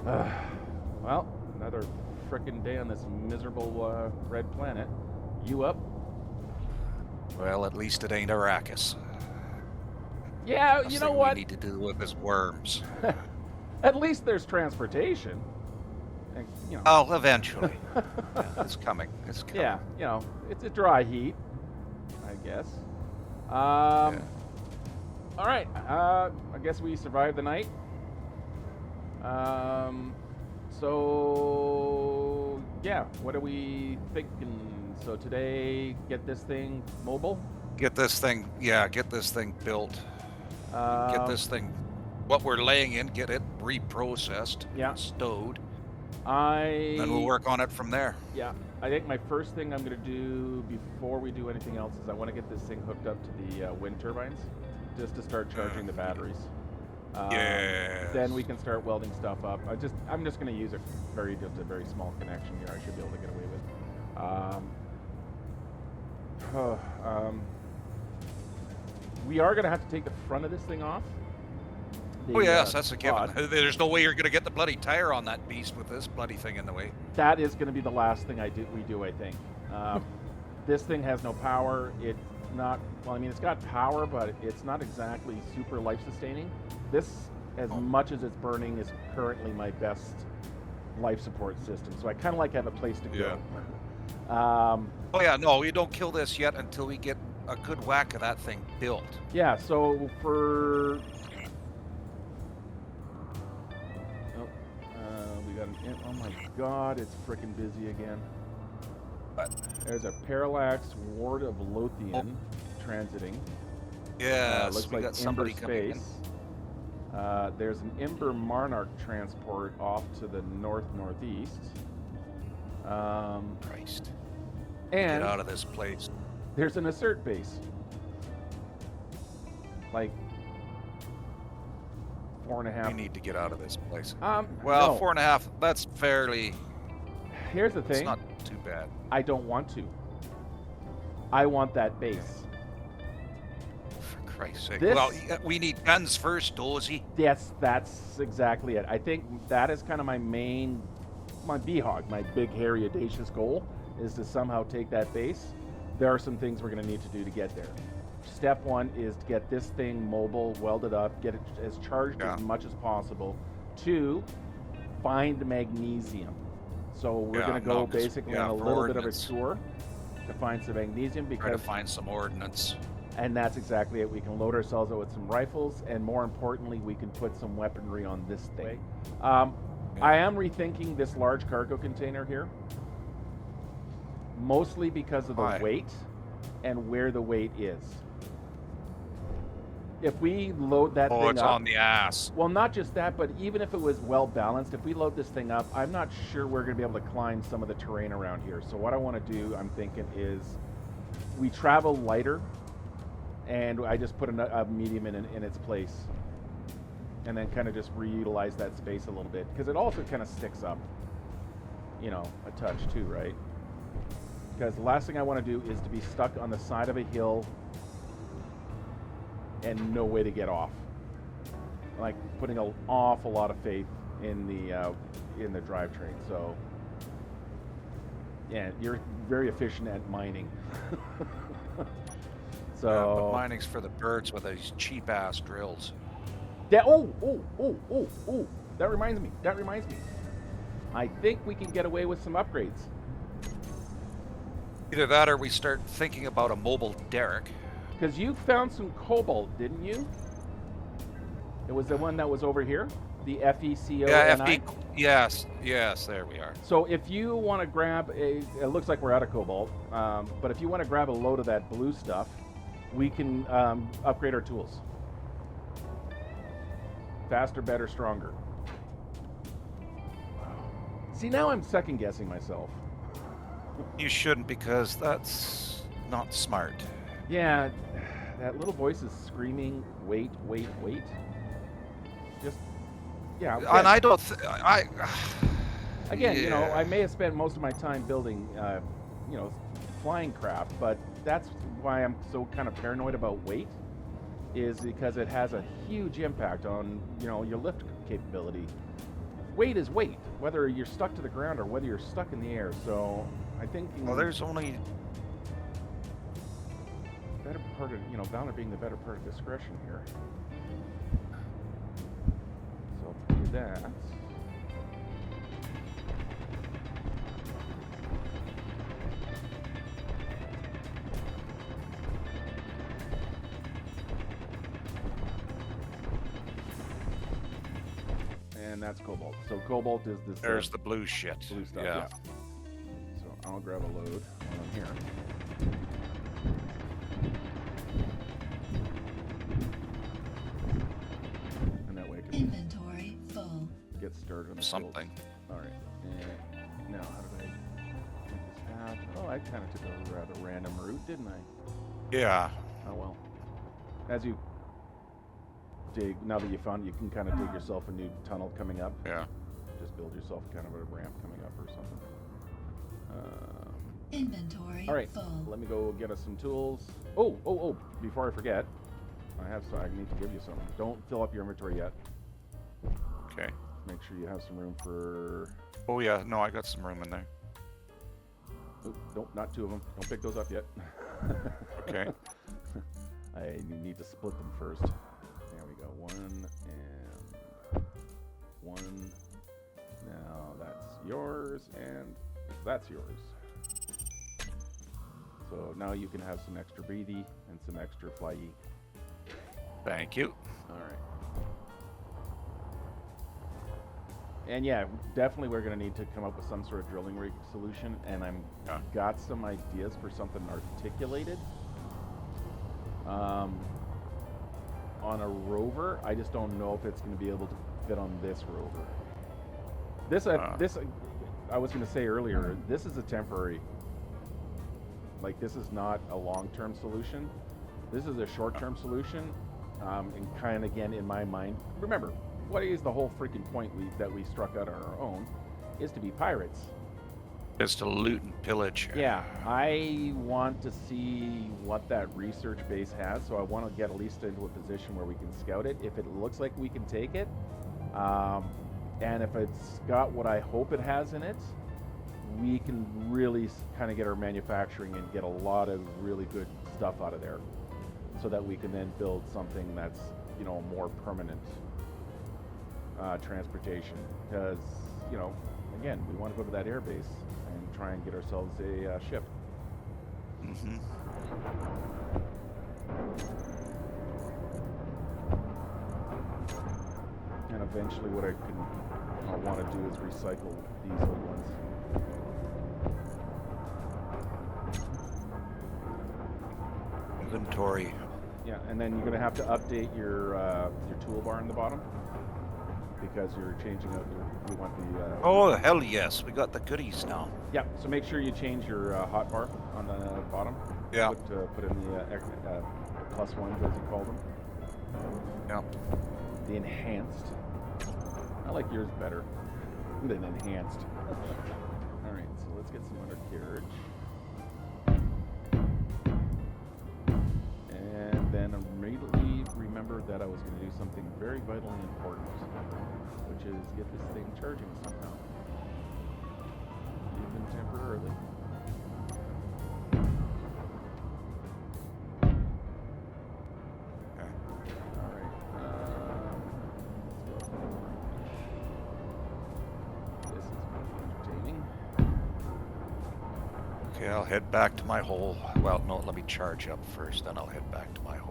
Well, another frickin' day on this miserable red planet. You up? Well, at least it ain't Arrakis. Yeah, you Last know thing we what? need to deal with is worms. At least there's transportation. And, Oh, eventually. Yeah, it's coming. It's coming. yeah, it's a dry heat, I guess. Yeah. All right. I guess we survived the night. So yeah, what are we thinking? So today, get this thing mobile. Get this thing built. Get this thing, what we're laying in, get it reprocessed, Yeah. stowed. I Then we'll work on it from there. Yeah, I think my first thing I'm going to do before we do anything else is I want to get this thing hooked up to the wind turbines, just to start charging the batteries. Yes. Then we can start welding stuff up. I'm just going to use just a very small connection here. I should be able to get away with. We are going to have to take the front of this thing off. Oh yes, that's a given. There's no way you're going to get the bloody tire on that beast with this bloody thing in the way. That is going to be the last thing we do, I think. This thing has no power. It's not, well, I mean, it's got power, but it's not exactly super life-sustaining. This, as much as it's burning, is currently my best life support system. So I kind of like to have a place to go. Oh yeah, no, we don't kill this yet until we get a good whack of that thing built. Yeah, so for... Oh my god, it's freaking busy again. There's a Parallax Ward of Lothian transiting. Yeah, looks we like got somebody Ember coming Space. There's an Ember Monarch transport off to the northeast. Christ. And get out of this place. There's an Assert base. Like 4.5. We need to get out of this place. Well, no. 4.5. That's fairly. Here's the thing. It's not too bad. I don't want to. I want that base. For Christ's sake. Well, we need guns first, Dozy. Yes, that's exactly it. I think that is kind of my BHOG, my big, hairy, audacious goal, is to somehow take that base. There are some things we're going to need to do to get there. Step one is to get this thing mobile, welded up, get it as charged as much as possible. 2, find magnesium. So we're going to go basically on a little bit of a tour to find some magnesium, because try to find some ordnance. And that's exactly it. We can load ourselves out with some rifles, and more importantly, we can put some weaponry on this thing. I am rethinking this large cargo container here, mostly because of the weight and where the weight is. If we load that thing up... Oh, it's on the ass. Well, not just that, but even if it was well balanced, if we load this thing up, I'm not sure we're going to be able to climb some of the terrain around here. So what I want to do, I'm thinking, is we travel lighter, and I just put a medium in its place, and then kind of just reutilize that space a little bit, because it also kind of sticks up, a touch too, right? Because the last thing I want to do is to be stuck on the side of a hill and no way to get off. Like putting an awful lot of faith in the drivetrain. So yeah, you're very efficient at mining. So but mining's for the birds with these cheap ass drills. Yeah. Oh. That reminds me. I think we can get away with some upgrades. Either that, or we start thinking about a mobile derrick. Because you found some cobalt, didn't you? It was the one that was over here, the FECO. Yeah, yes, there we are. So if you want to grab it looks like we're out of cobalt, but if you want to grab a load of that blue stuff, we can upgrade our tools. Faster, better, stronger. See, now I'm second guessing myself. You shouldn't, because that's not smart. Yeah, that little voice is screaming, wait. Just, yeah. And I don't, Again, I may have spent most of my time building, flying craft, but that's why I'm so kind of paranoid about weight, is because it has a huge impact on, your lift capability. weight is weight, whether you're stuck to the ground or whether you're stuck in the air. So I think Well, there's only better part of, valor being the better part of discretion here. So I'll do that. And that's cobalt. So cobalt is this. There's the blue shit. Blue stuff. Yeah. So I'll grab a load while I'm here. And that way I can Inventory full. get started on the Something. All right. And now how did I make this path? Oh, I kind of took a rather random route, didn't I? Yeah. Oh well. As you dig, now that you found, you can kind of dig yourself a new tunnel coming up. Yeah. Just build yourself kind of a ramp coming up or something. Inventory All right, full. let me go get us some tools. Oh! Before I forget, I need to give you some. Don't fill up your inventory yet. Okay. Make sure you have some room for. Oh yeah. No, I got some room in there. Oh, nope, not two of them. Don't pick those up yet. Okay. I need to split them first. There we go. One and one. Now that's yours and that's yours. So now you can have some extra breathy and some extra flyy. Thank you. All right. And yeah, definitely we're going to need to come up with some sort of drilling rig solution, and got some ideas for something articulated. On a rover, I just don't know if it's going to be able to fit on this rover. I was going to say earlier, this is a temporary. Like, this is not a long-term solution. This is a short-term solution, and kind of, again, in my mind, remember, what is the whole freaking point that we struck out on our own is to be pirates. Just to loot and pillage. Yeah, I want to see what that research base has, so I want to get at least into a position where we can scout it. If it looks like we can take it, and if it's got what I hope it has in it, we can really kind of get our manufacturing and get a lot of really good stuff out of there, so that we can then build something that's, more permanent transportation. Because, again, we want to go to that air base and try and get ourselves a ship. Mm-hmm. And eventually what I want to do is recycle these old ones. Inventory. Yeah, and then you're going to have to update your toolbar in the bottom, because you're changing out you want the... Oh, hell yes. We got the goodies now. Yeah, so make sure you change your hotbar on the bottom. Yeah. Put in the plus ones, as you call them. Yeah. The enhanced. I like yours better than enhanced. All right, so let's get some undercarriage. And then immediately remember that I was going to do something very vitally important, which is get this thing charging somehow, even temporarily. All right. Let's go. This is going to be entertaining. Okay, I'll head back to my hole. Well, no, let me charge up first, then I'll head back to my hole.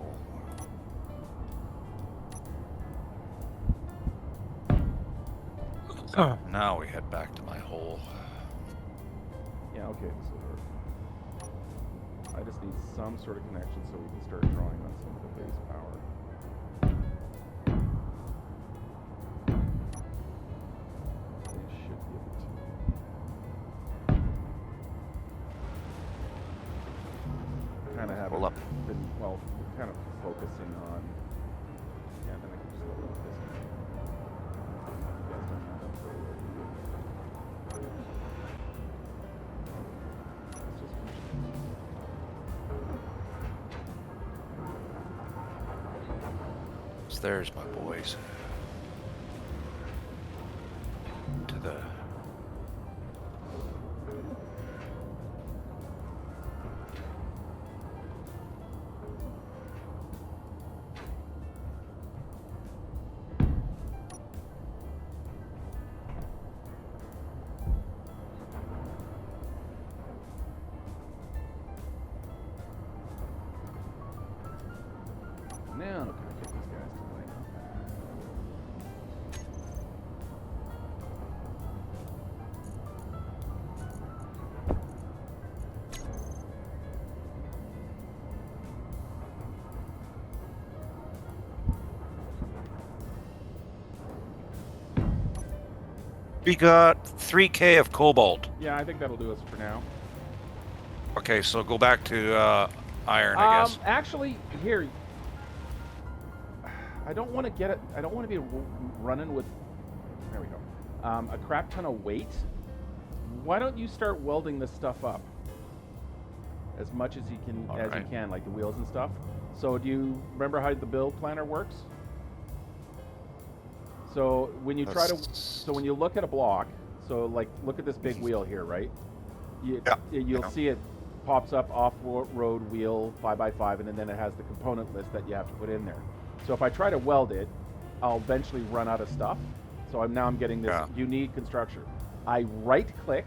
Now we head back to my hole. Yeah, okay, so I just need some sort of connection so we can start drawing on some of the base power. They should be able to. Kind of have Pull up. been, well, kind of focusing on. Yeah, then I can just load up this. You guys don't have that for let's just finish So there's my boys. to the... Now, can I get these guys to line up? We got 3K of cobalt. Yeah, I think that'll do us for now. Okay, so go back to iron, I guess. Actually, here. I don't want to get it. I don't want to be running with. There we go. A crap ton of weight. Why don't you start welding this stuff up as much as you can, like the wheels and stuff. So do you remember how the build planner works? So when you when you look at a block, so like look at this big wheel here, right? You'll see it pops up off-road wheel 5x5, and then it has the component list that you have to put in there. So if I try to weld it, I'll eventually run out of stuff. So I'm getting this unique construction. I right-click.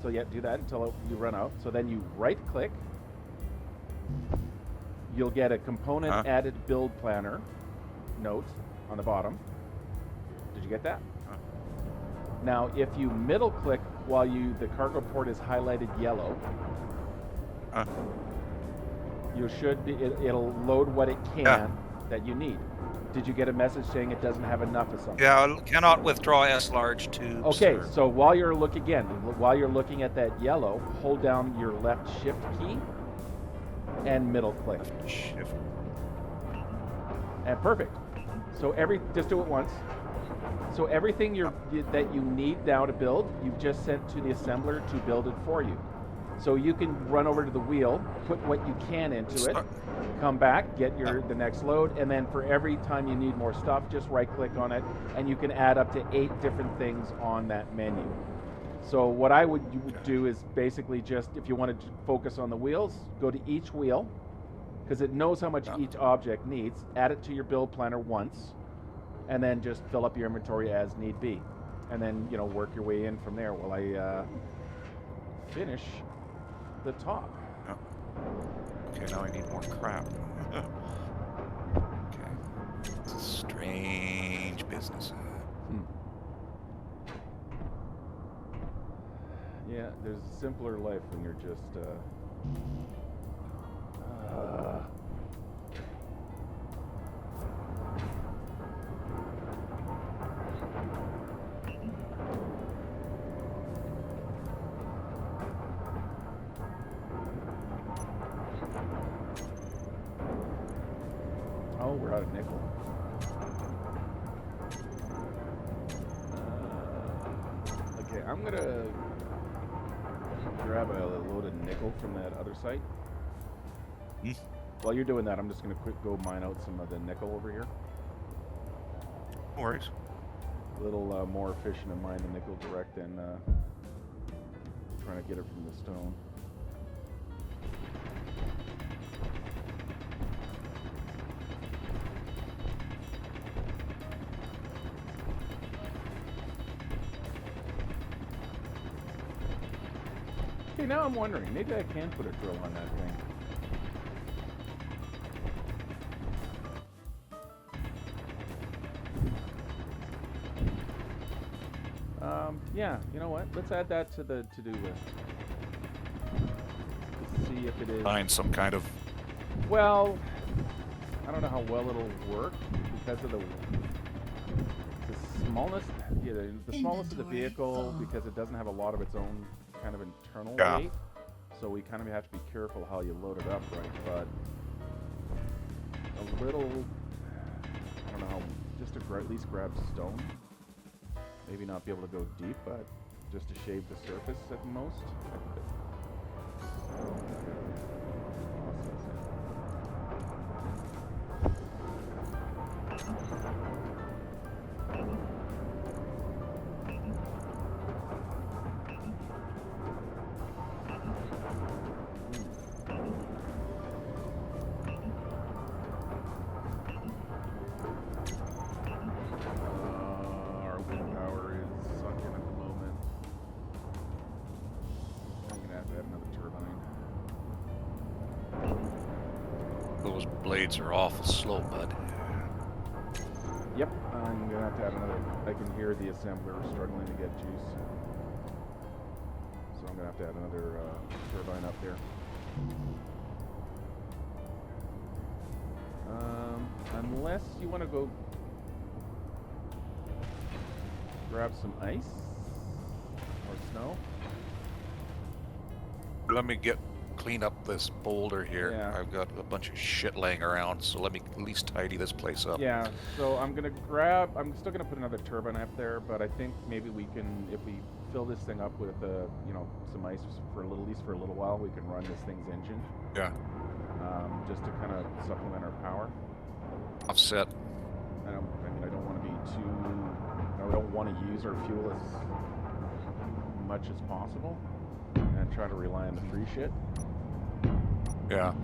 So do that until you run out. So then you right-click. You'll get a component added build planner note on the bottom. Did you get that? Now, if you middle click while the cargo port is highlighted yellow, you it'll load what it can that you need. Did you get a message saying it doesn't have enough of something? Yeah, cannot withdraw S large tubes. Okay, so while you're looking at that yellow, hold down your left shift key and middle click. Shift. And perfect. So just do it once. So everything that you need now to build, you've just sent to the assembler to build it for you. So you can run over to the wheel, put what you can into it, come back, get the next load, and then for every time you need more stuff, just right-click on it, and you can add up to 8 different things on that menu. So what I would do is basically just, if you wanted to focus on the wheels, go to each wheel, because it knows how much each object needs, add it to your build planner once, and then just fill up your inventory as need be. And then, work your way in from there while I finish the top. Oh. Okay, now I need more crap. Okay. It's a strange business. Yeah, there's a simpler life when you're just Oh, we're out of nickel. Okay, I'm gonna grab a load of nickel from that other site. While you're doing that, I'm just gonna go mine out some of the nickel over here. No worries. A little more efficient to mine the nickel direct than trying to get it from the stone. Okay, now I'm wondering, maybe I can put a drill on that thing. Yeah, you know what? Let's add that to the to-do list. Let's see if it is... Find some kind of... Well, I don't know how well it'll work because of the smallness. Yeah, the smallness of the vehicle, because it doesn't have a lot of its own kind of internal weight. So we kind of have to be careful how you load it up, right? But a little, I don't know how, just to at least grab stone. Maybe not be able to go deep, but just to shave the surface at the most. blades are awful slow, bud. Yep, I'm gonna have to add another. I can hear the assembler struggling to get juice, so I'm gonna have to add another turbine up there. Unless you want to go grab some ice or snow. Let me clean up this boulder here. Yeah. I've got a bunch of shit laying around, so let me at least tidy this place up. Yeah, so I'm still gonna put another turbine up there, but I think maybe we can, if we fill this thing up with, some ice for at least for a little while, we can run this thing's engine. Yeah. Just to kind of supplement our power. Offset. I don't want to be I don't want to use our fuel as much as possible and try to rely on the free shit. Yeah.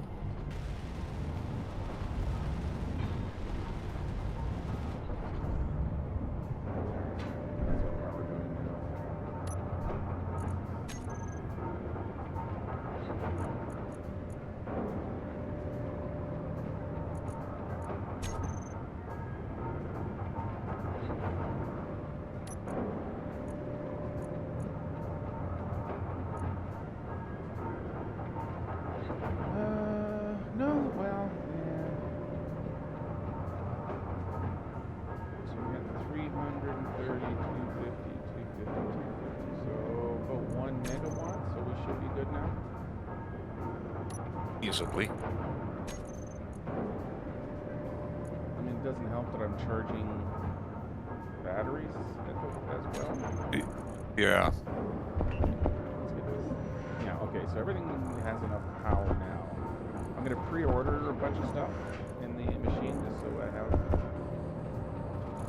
That's what we're doing now. No, well, yeah. So we got 330, 250, 250, 250. So about 1 megawatt, so we should be good now. Easily. I mean, it doesn't help that I'm charging batteries as well. Yeah. Let's get this. Yeah, okay, so everything has enough power now. I'm going to pre-order a bunch of stuff in the machine just so I have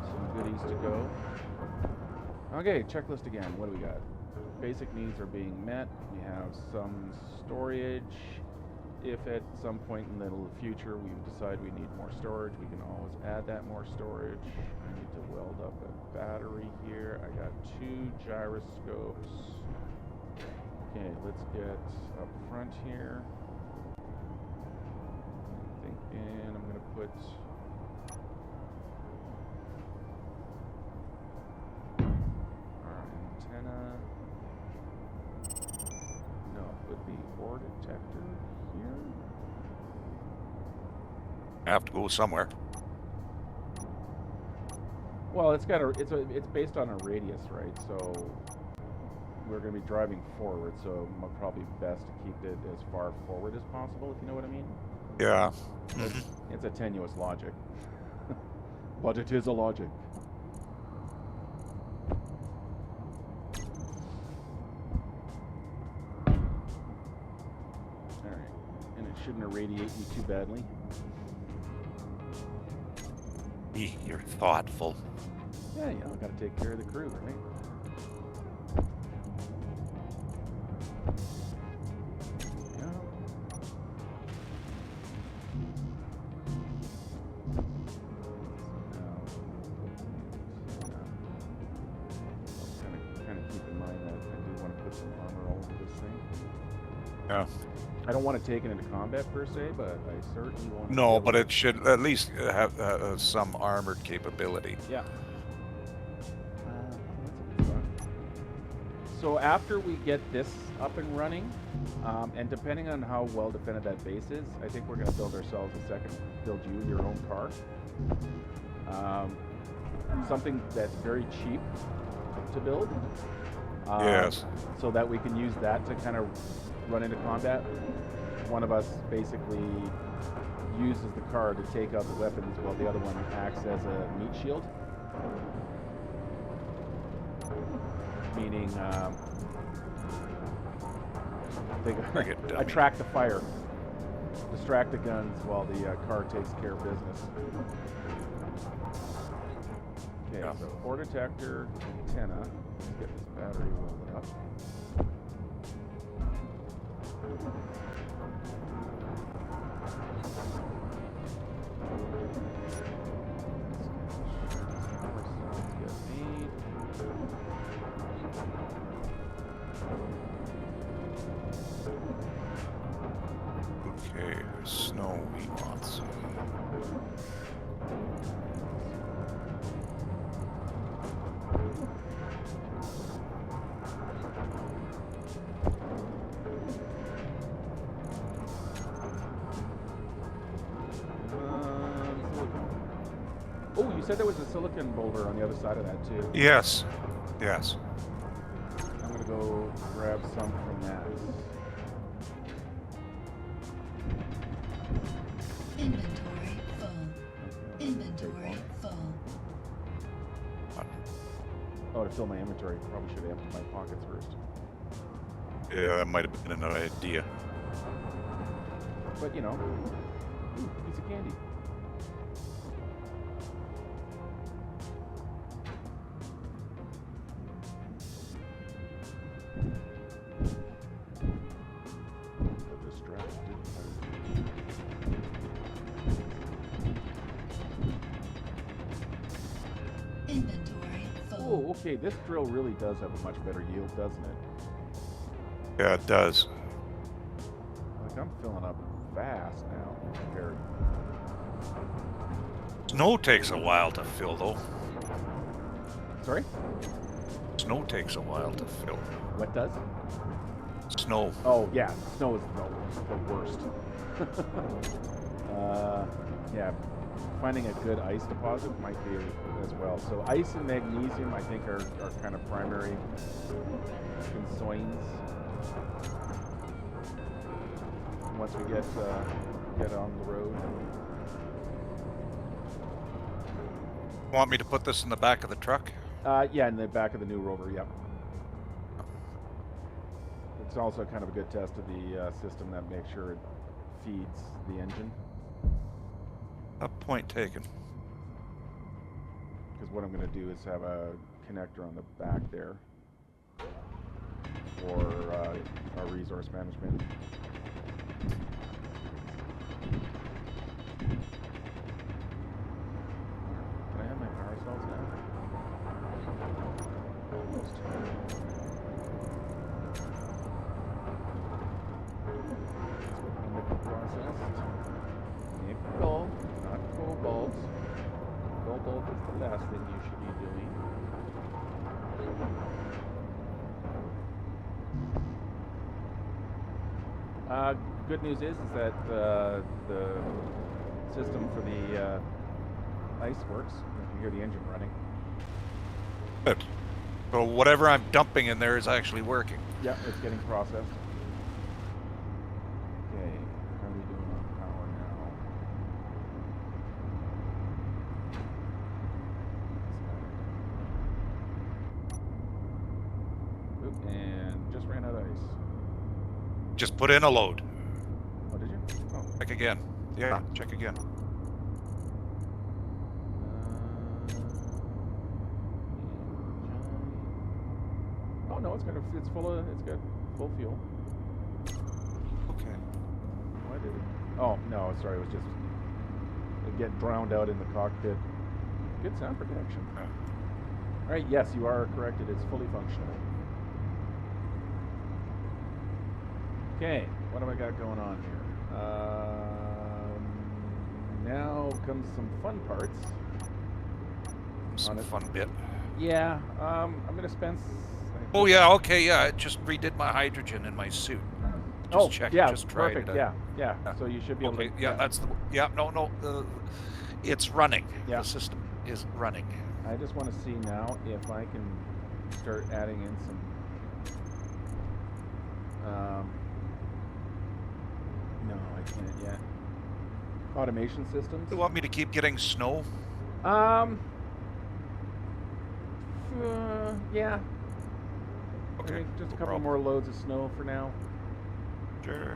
some goodies to go. Okay, checklist again. What do we got? Basic needs are being met. We have some storage. If at some point in the future we decide we need more storage, we can always add that more storage. I need to weld up a battery here. I got 2 gyroscopes. Okay, let's get up front here. And I'm going to put our antenna. No, put the ore detector here. I have to go somewhere. Well, it's based on a radius, right? So we're going to be driving forward, so probably best to keep it as far forward as possible, if you know what I mean. Yeah. It's a tenuous logic. But it is a logic. Alright. And it shouldn't irradiate me too badly. You're thoughtful. Yeah, gotta take care of the crew, right? Yeah. I don't want to take it into combat per se, but I certainly want to. No, but it should at least have some armored capability. Yeah. So after we get this up and running, and depending on how well defended that base is, I think we're going to build ourselves build you your own car. Something that's very cheap to build. Yes. So that we can use that to kind of run into combat. One of us basically uses the car to take out the weapons while the other one acts as a meat shield. Meaning, attract the fire, distract the guns while the car takes care of business. Okay, Yeah. so ore detector, antenna. Let's get this battery welded up. Okay, snow we want some. Oh, you said there was a silicon boulder on the other side of that too. Yes. Yes. I'm gonna go grab some from that. Inventory full. Inventory full. Oh, to fill my inventory, probably should have emptied my pockets first. Yeah, that might have been an idea. But you know, ooh, piece of candy. Inventory full. Oh, okay, this drill really does have a much better yield, doesn't it? Yeah, it does. Like, I'm filling up fast now compared. Snow takes a while to fill, though. Sorry? Snow takes a while to fill. What does? Snow. Oh, yeah, snow is the worst. Yeah, finding a good ice deposit might be as well. So ice and magnesium, I think, are kind of primary concerns. Once we get on the road. Want me to put this in the back of the truck? Yeah, in the back of the new Rover, yep. It's also kind of a good test of the system that makes sure it feeds the engine. Point taken. Because what I'm going to do is have a connector on the back there for our resource management. Can I have my power cells now? Almost. Nickel processed. Nickel, not cobalt. Cobalt is the last thing you should be doing. Good news is that the system for the ice works. You can hear the engine running. Good. So whatever I'm dumping in there is actually working. Yeah, it's getting processed. Okay, how are we doing on power now? Oop, and just ran out of ice. Just put in a load. Oh, did you? Oh. Check again. Yeah, check again. Oh no, it's got full fuel. Okay. Why did it? Oh no, sorry, it was just it get drowned out in the cockpit. Good sound protection. Yeah. All right, yes, you are correct. It is fully functional. Okay, what have I got going on here? Now comes some fun parts. Some fun bit. Yeah, I'm gonna spend. Oh yeah, okay, yeah. I just redid my hydrogen in my suit. Just check. Yeah, just tried perfect. it. Yeah. So you should be able to. Okay, yeah, that's the. Yeah, no. It's running. Yeah. The system is running. I just want to see now if I can start adding in some. No, I can't yet. Automation systems. You want me to keep getting snow? Yeah. Okay. I think just a no couple problem. more loads of snow for now. Sure.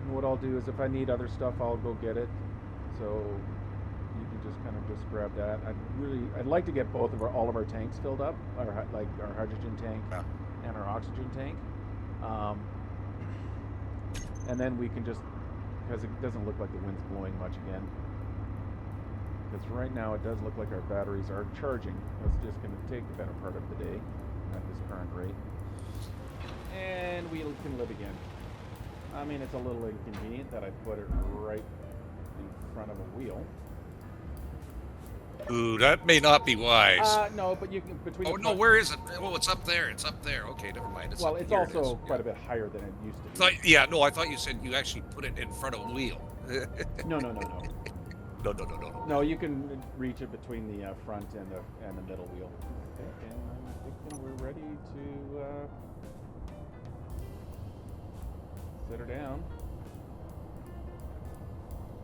And what I'll do is if I need other stuff, I'll go get it. So you can just kind of just grab that. I'd like to get all of our tanks filled up, our hydrogen tank and our oxygen tank. And then we can just, because it doesn't look like the wind's blowing much again. Because right now it does look like our batteries are charging. It's just going to take the better part of the day at this current rate. And we can live again. I mean, it's a little inconvenient that I put it right in front of a wheel. Ooh, that may not be wise. No, but you can between. Oh the no, where is it? Oh, it's up there. It's up there. Okay, never mind. Well, up it's here. also It is. quite a bit higher than it used to be. Yeah, no, I thought you said you actually put it in front of a wheel. No. No. No, you can reach it between the front and the middle wheel. Okay, and I'm thinking we're ready to set her down.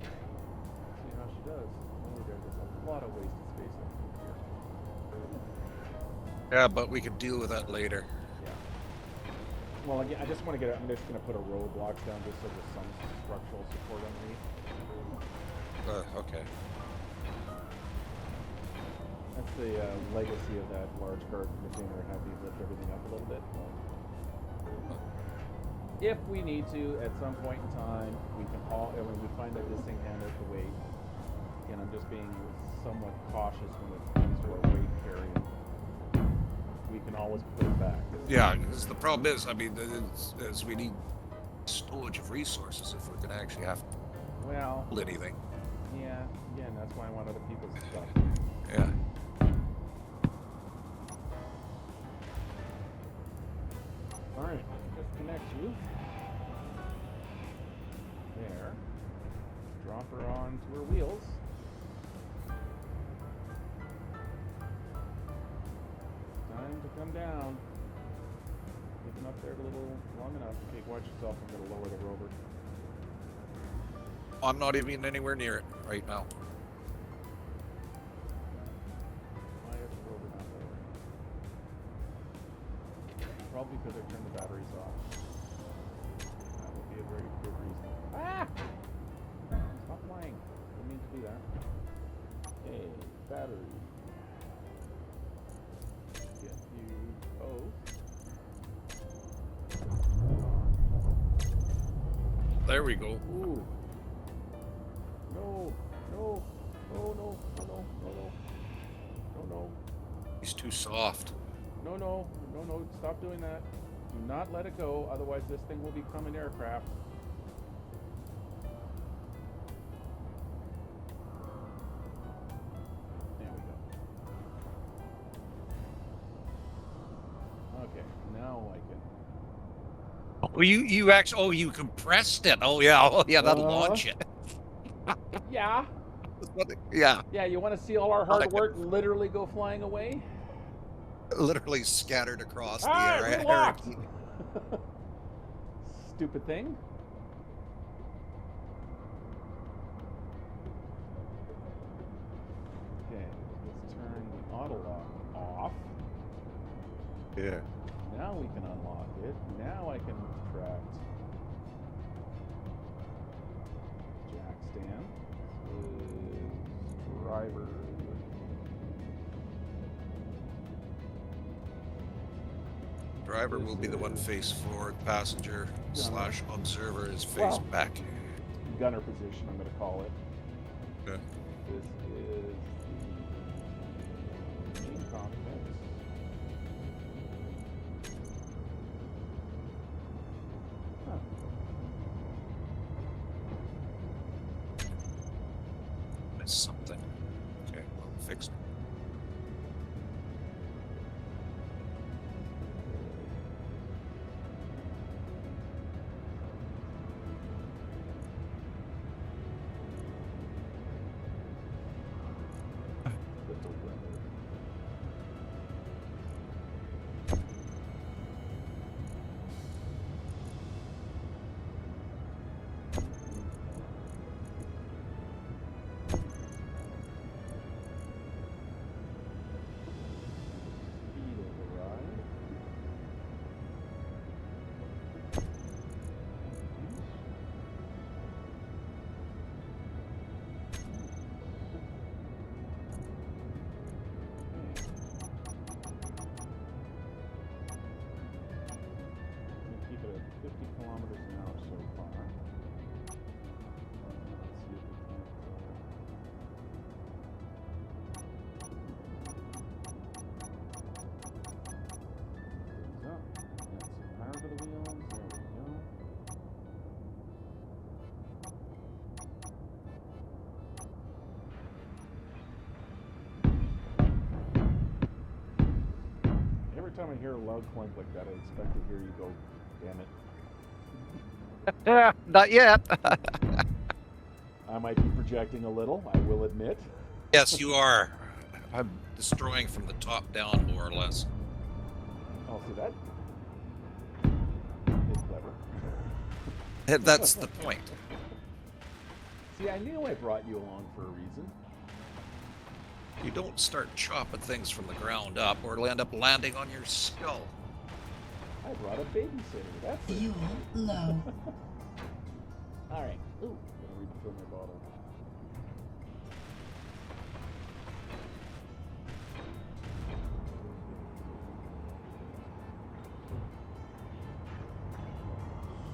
See how she does. Oh, there's a lot of wasted space up here. Yeah, but we can deal with that later. Yeah. Well, again, I just want to get. I'm just going to put a row of blocks down just so there's some structural support underneath. Okay. That's the legacy of that large garden container, having to lift everything up a little bit. If we need to, at some point in time, we can when we find that this thing handles the weight, and I'm just being somewhat cautious when it comes to our weight carrying, we can always put it back. Yeah, because the problem is, I mean, is we need storage of resources if we're going to actually have to Well, pull anything. yeah, again, that's why I want other people's stuff. Yeah. Alright, disconnect you. There. Drop her onto her wheels. Time to come down. Keep him up there a little long enough. Okay, watch yourself. I'm going to lower the rover. I'm not even anywhere near it right now. Why is the rover not lowering? Probably because I turned the batteries off. That would be a very good reason. Ah! Stop flying. Didn't mean to do that. Hey, battery. Get you both. There we go. Ooh. No. No. No, no. No, no. No, no. No, no. He's too soft. No, no. No, no. Stop doing that. Do not let it go, otherwise this thing will become an aircraft. There we go. Okay, now I can. Oh, you actually, you compressed it. Oh yeah, that'll launch it. Yeah. Yeah, Yeah, you want to see all our hard work literally go flying away? literally scattered across the Ah, air. we locked. Stupid thing. Okay, let's turn the auto lock off. Yeah. Now we can unlock it. Now I can retract jack stand. Driver. Driver will be the one face forward. Passenger / observer is face back. Gunner position, I'm going to call it. Okay. This is the main cockpit. Huh. Missed something. Okay, well, fixed it. time I hear a loud clunk like that, I expect to hear you go, damn it. Yeah, not yet. I might be projecting a little, I will admit. Yes, you are. I'm destroying from the top down, more or less. Oh, see that? It's clever. That's the point. See, I knew I brought you along for a reason. You don't start chopping things from the ground up, or it'll end up landing on your skull. I brought a babysitter, that's it. Fuel low. Alright. Ooh, gonna refill my bottle.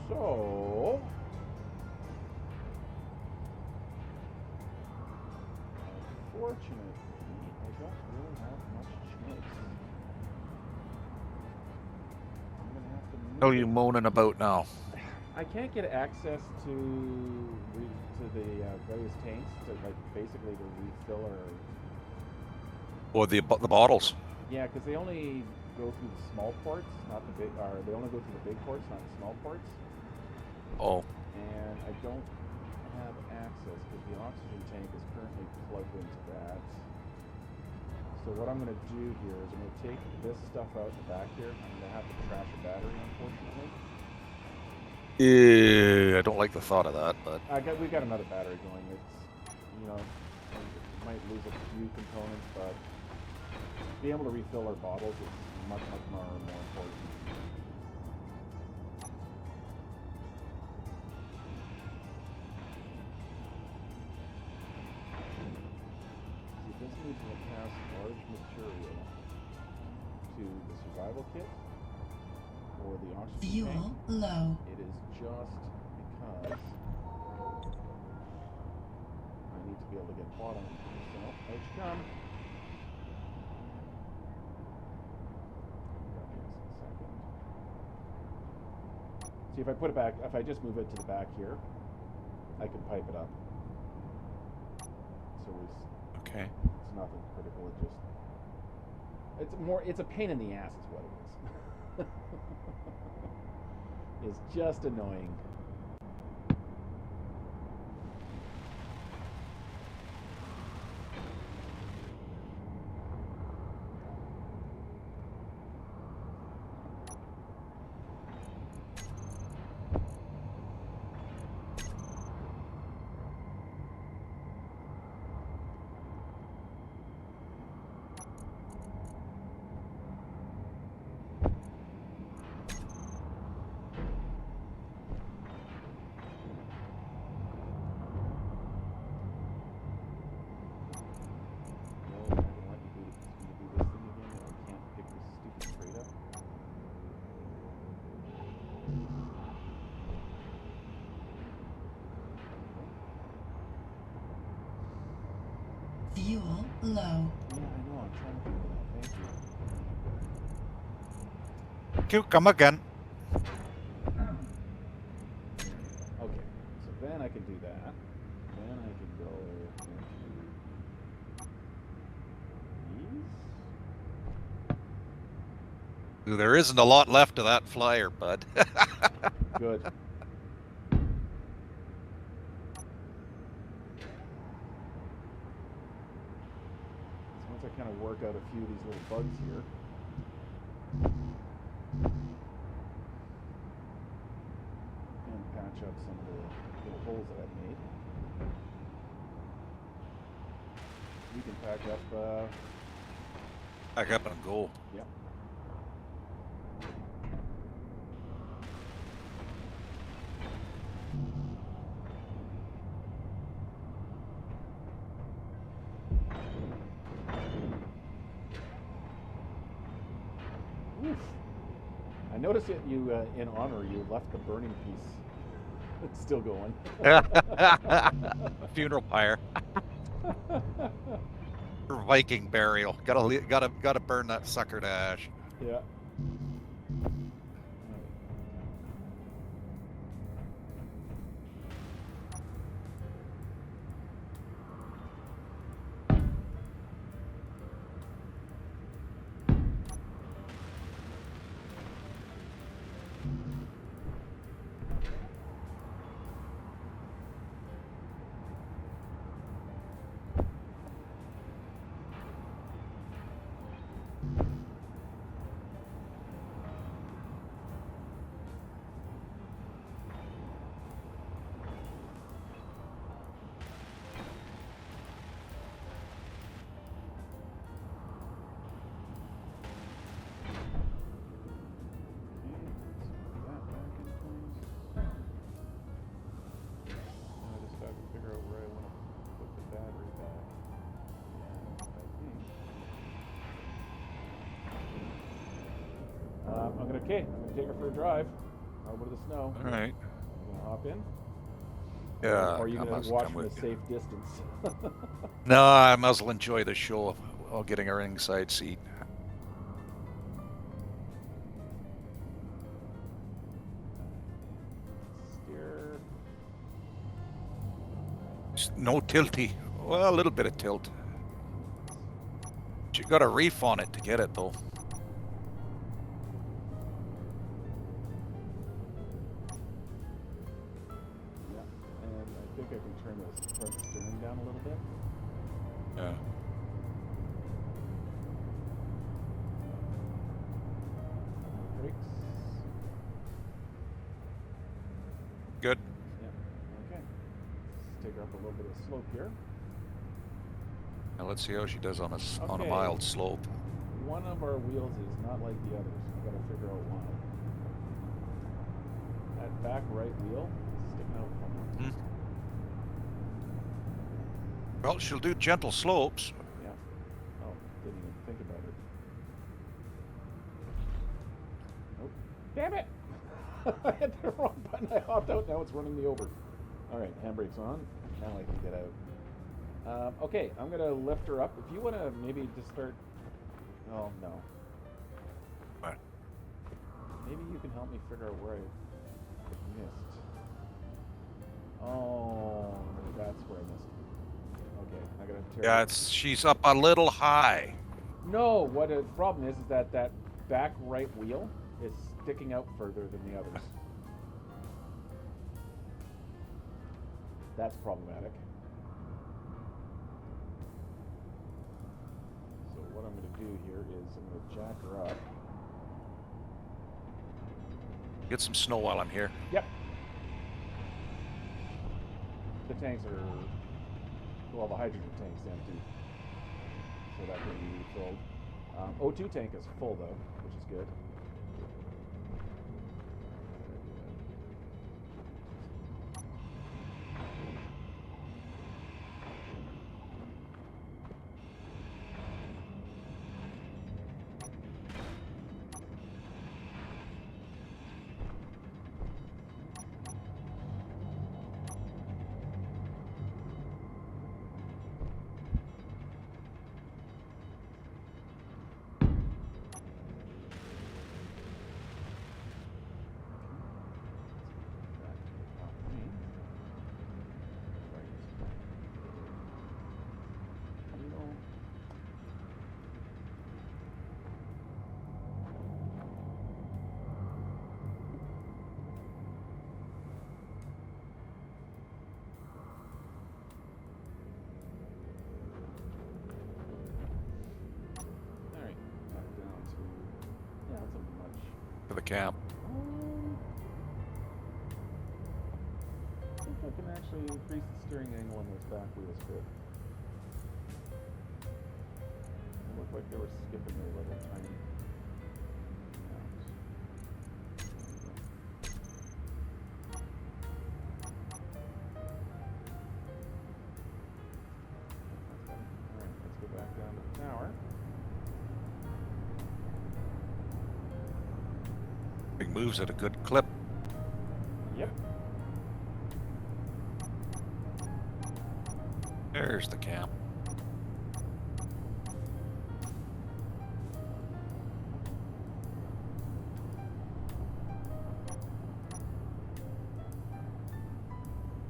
So, unfortunately, I don't really have much choice. I'm gonna have to move. What are you moaning about now? I can't get access to the various tanks to basically to refill or Or the bottles? yeah, because they only go through the small ports, not the big. Or they only go through the big ports, not the small ports. Oh. And I don't have access because the oxygen tank is currently plugged into that. So what I'm going to do here is I'm going to take this stuff out the back here. I'm going to have to trash a battery, unfortunately. Yeah, I don't like the thought of that, but We got another battery going. It's, you know, it might lose a few components, but being able to refill our bottles is much more important. See, this needs to pass large material to the survival kit or the oxygen Fuel tank. low. It is just because I need to be able to get bottom. So, out you come. See, if I put it back, if I just move it to the back here, I can pipe it up. So okay. it's nothing critical. It's a pain in the ass is what it is. It's just annoying. Fuel low. Yeah, I know. I'm trying to figure that. Thank you. Thank you. Come again. Okay, so then I can do that. Then I can go into these. There isn't a lot left of that flyer, bud. Good. So once I kind of work out a few of these little bugs here. And patch up some of the little holes that I've made. We can pack up, Back up and go. yep. Oof. I noticed that you, in honor, you left the burning piece. It's still going. Funeral pyre. Viking burial. Gotta burn that sucker to ash. Yeah. Okay, I'm gonna take her for a drive over the snow. All right. You gonna hop in? Yeah. Or are you I gonna must watch come from a with you. safe distance? No, I must as well enjoy the show while getting a ringside seat. Steer. No tilty. Well, a little bit of tilt. You got a reef on it to get it, though. Yeah, and I think I can turn the front steering down a little bit. Yeah. Brakes. Good. Yeah. Okay. Let's take her up a little bit of slope here. Now let's see how she does on a Okay. mild slope. One of our wheels is not like the others. We've got to figure out why. That back right wheel is sticking out from it. Well, she'll do gentle slopes. Yeah. Oh, didn't even think about it. Nope. Damn it! I hit the wrong button. I hopped out. Now it's running me over. All right, handbrake's on. Now I can get out. Okay, I'm going to lift her up. If you want to maybe just start... Oh, no. What? Maybe you can help me figure out where I missed. Oh, that's where I missed. Okay, I gotta tear. Yeah, she's up a little high. No, what the problem is that that back right wheel is sticking out further than the others. That's problematic. So what I'm going to do here is I'm going to jack her up. Get some snow while I'm here. Yep. The tanks are, well, the hydrogen tank's empty, so that can be refilled. O2 tank is full though, which is good. For the camp. I think I can actually increase the steering angle on those back wheels a bit. It looked like they were skipping a little tiny amount. Alright, let's go back down to the tower. Moves at a good clip. Yep. There's the camp.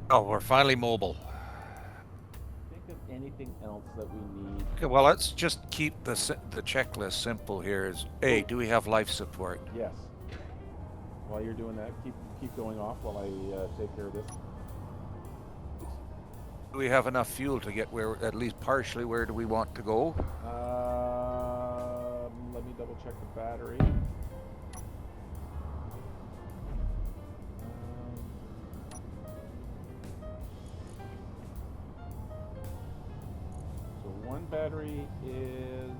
Oh, we're finally mobile. Think of anything else that we need. Okay, well, let's just keep the checklist simple here. Is A, do we have life support? Yes. While you're doing that, keep going off while I take care of this. Do we have enough fuel to get where, at least partially, where do we want to go? Let me double check the battery. So one battery is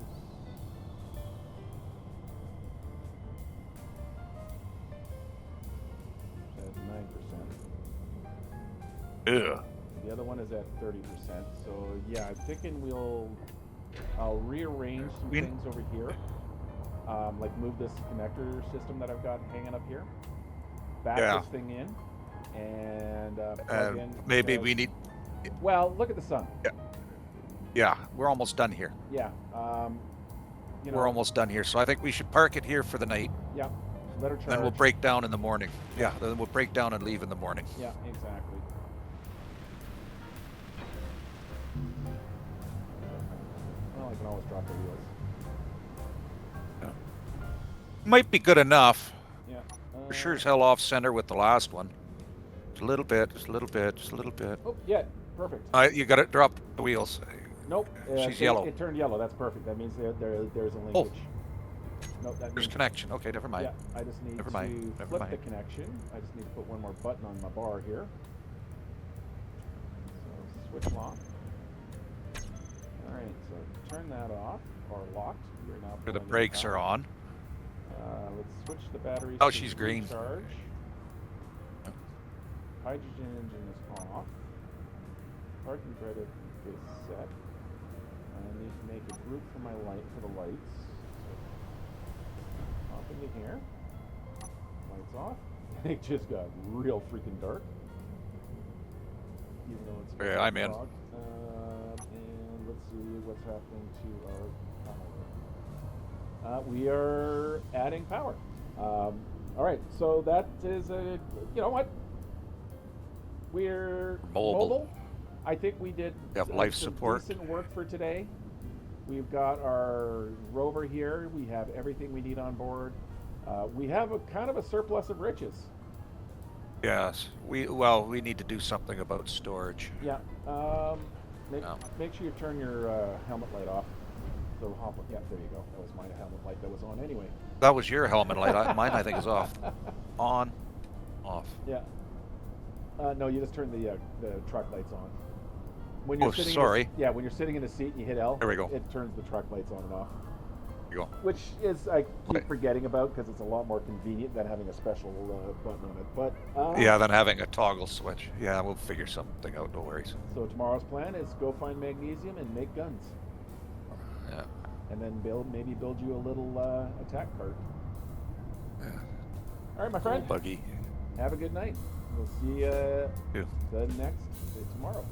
at 9%. Yeah. The other one is at 30%. So yeah, I'm thinking I'll rearrange some things over here. like move this connector system that I've got hanging up here, back Yeah. this thing in, and plug in. Maybe because- we need. Well, look at the sun. Yeah, we're almost done here. Yeah. You know, We're almost done here, so I think we should park it here for the night. Yeah. Let her charge. Then we'll break down in the morning. Yeah, then we'll break down and leave in the morning. Yeah, exactly. Well, I can always drop the wheels. Might be good enough. Yeah. We're sure as hell off center with the last one. Just a little bit, just a little bit, just a little bit. Oh, yeah, perfect. You got to drop the wheels. Nope. She's yellow. It turned yellow. That's perfect. That means there's a linkage. Oh. Nope, that There's means, connection. Okay, never mind. yeah, I just need Never to mind, never flip mind. the connection. I just need to put one more button on my bar here. So switch lock. All right, so turn that off or locked. You're now. Where the pulling it brakes are out. on. Let's switch the batteries. Oh, to she's green. Recharge. Hydrogen engine is off. Parking credit is set. I need to make a group for my light for the lights. So, off into here. Lights off. It just got real freaking dark. Even though it's Yeah, I'm in. fog. And let's see what's happening to our power. We are adding power. All right, so that is a. You know what? We're Mobile. I think we did We have some life support. decent work for today. We've got our rover here. We have everything we need on board. We have a kind of a surplus of riches. Yes. We need to do something about storage. Yeah. Make, No. make sure you turn your helmet light off. Yeah, there you go. That was my helmet light that was on anyway. That was your helmet light. Mine, I think, is off. On, off. Yeah. No, you just turn the truck lights on. When you're Oh, sitting sorry. when you're sitting in a seat and you hit L, There we go. it turns the truck lights on and off. There you go. Which is I keep Okay. forgetting about because it's a lot more convenient than having a special button on it. But Yeah, then having a toggle switch. Yeah, we'll figure something out. No worries. So tomorrow's plan is go find magnesium and make guns, Yeah. and then maybe build you a little attack cart. Yeah. All right, my friend. Buggy. Have a good night. We'll see you You. the next tomorrow.